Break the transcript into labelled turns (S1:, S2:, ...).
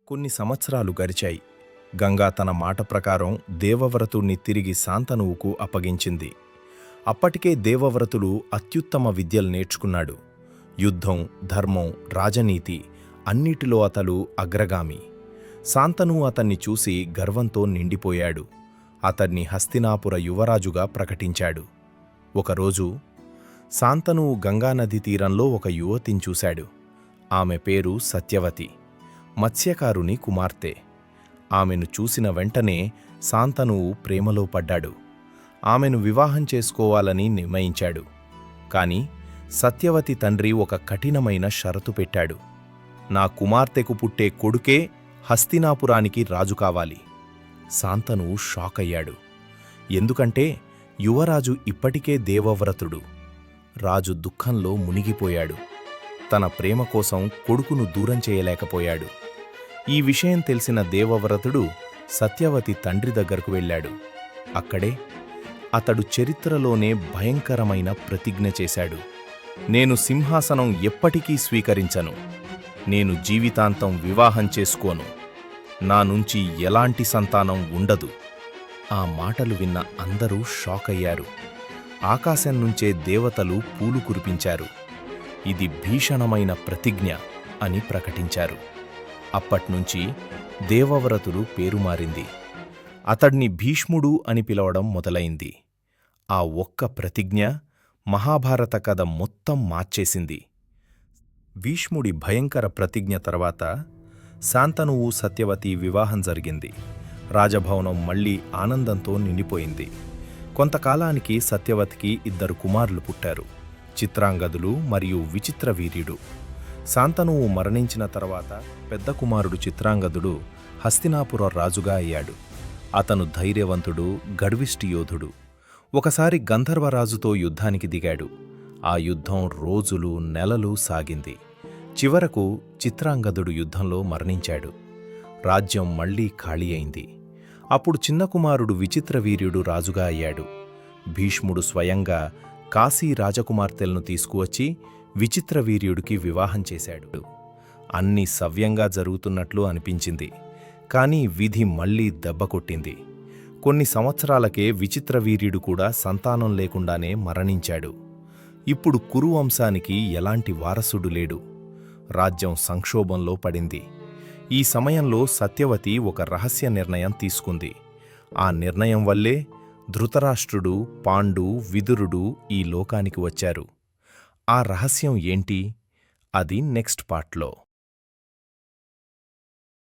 S1: కొన్ని సంవత్సరాలు గడిచాయి. గంగా తన మాట ప్రకారం దేవవ్రతుణ్ణి తిరిగి శాంతనువుకు అప్పగించింది. అప్పటికే దేవవ్రతుడు అత్యుత్తమ విద్యలు నేర్చుకున్నాడు. యుద్ధం, ధర్మం, రాజనీతి అన్నిటిలో అతడు అగ్రగామి. శాంతనువు అతన్ని చూసి గర్వంతో నిండిపోయాడు. అతన్ని హస్తినాపుర యువరాజుగా ప్రకటించాడు. ఒకరోజు శాంతనువు గంగానది తీరంలో ఒక యువతిని చూశాడు. ఆమె పేరు సత్యవతి, మత్స్యకారుని కుమార్తె. ఆమెను చూసిన వెంటనే శాంతనువు ప్రేమలో పడ్డాడు. ఆమెను వివాహం చేసుకోవాలని నిర్ణయించాడు. కాని సత్యవతి తండ్రి ఒక కఠినమైన షరతు పెట్టాడు. నా కుమార్తెకు పుట్టే కొడుకే హస్తినాపురానికి రాజు కావాలి. శాంతనువు షాకయ్యాడు. ఎందుకంటే యువరాజు ఇప్పటికే దేవవ్రతుడు. రాజు దుఃఖంలో మునిగిపోయాడు. తన ప్రేమ కోసం కొడుకును దూరం చేయలేకపోయాడు. ఈ విషయం తెలిసిన దేవవ్రతుడు సత్యవతి తండ్రి దగ్గరకు వెళ్ళాడు. అక్కడే అతడు చరిత్రలోనే భయంకరమైన ప్రతిజ్ఞ చేశాడు. నేను సింహాసనం ఎప్పటికీ స్వీకరించను. నేను జీవితాంతం వివాహం చేసుకోను. నా నుంచి ఎలాంటి సంతానం ఉండదు. ఆ మాటలు విన్న అందరూ షాకయ్యారు. ఆకాశం నుంచే దేవతలు పూలు కురిపించారు. ఇది భీషణమైన ప్రతిజ్ఞ అని ప్రకటించారు. అప్పట్నుంచి దేవవ్రతుడు పేరు మారింది. అతడ్ని భీష్ముడు అని పిలవడం మొదలైంది. ఆ ఒక్క ప్రతిజ్ఞ మహాభారత కథ మొత్తం మార్చేసింది. భీష్ముడి భయంకర ప్రతిజ్ఞ తర్వాత శాంతనువు సత్యవతి వివాహం జరిగింది. రాజభవనం మళ్లీ ఆనందంతో నిండిపోయింది. కొంతకాలానికి సత్యవతికి 2 కుమారులు పుట్టారు, చిత్రాంగదులు మరియు విచిత్రవీర్యుడు. శాంతనువు మరణించిన తర్వాత పెద్ద కుమారుడు చిత్రాంగదుడు హస్తినాపుర రాజుగా అయ్యాడు. అతను ధైర్యవంతుడు, గర్విష్టి యోధుడు. ఒకసారి గంధర్వరాజుతో యుద్ధానికి దిగాడు. ఆ యుద్ధం రోజులు, నెలలు సాగింది. చివరకు చిత్రాంగదుడు యుద్ధంలో మరణించాడు. రాజ్యం మళ్లీ ఖాళీ అయింది. అప్పుడు చిన్న కుమారుడు విచిత్రవీర్యుడు రాజుగా అయ్యాడు. భీష్ముడు స్వయంగా కాశీ రాజకుమార్తెలను తీసుకువచ్చి విచిత్రవీర్యుడికి వివాహం చేశాడు. అన్నీ సవ్యంగా జరుగుతున్నట్లు అనిపించింది. కాని విధి మళ్లీ దెబ్బకొట్టింది. కొన్ని సంవత్సరాలకే విచిత్రవీర్యుడు కూడా సంతానం లేకుండానే మరణించాడు. ఇప్పుడు కురు వంశానికి ఎలాంటి వారసుడు లేడు. రాజ్యం సంక్షోభంలో పడింది. ఈ సమయంలో సత్యవతి ఒక రహస్య నిర్ణయం తీసుకుంది. ఆ నిర్ణయం వల్లే ధృతరాష్ట్రుడు, పాండు, విదురుడు ఈ లోకానికి వచ్చారు. ఆ రహస్యం ఏంటి? అది నెక్స్ట్ పార్ట్లో.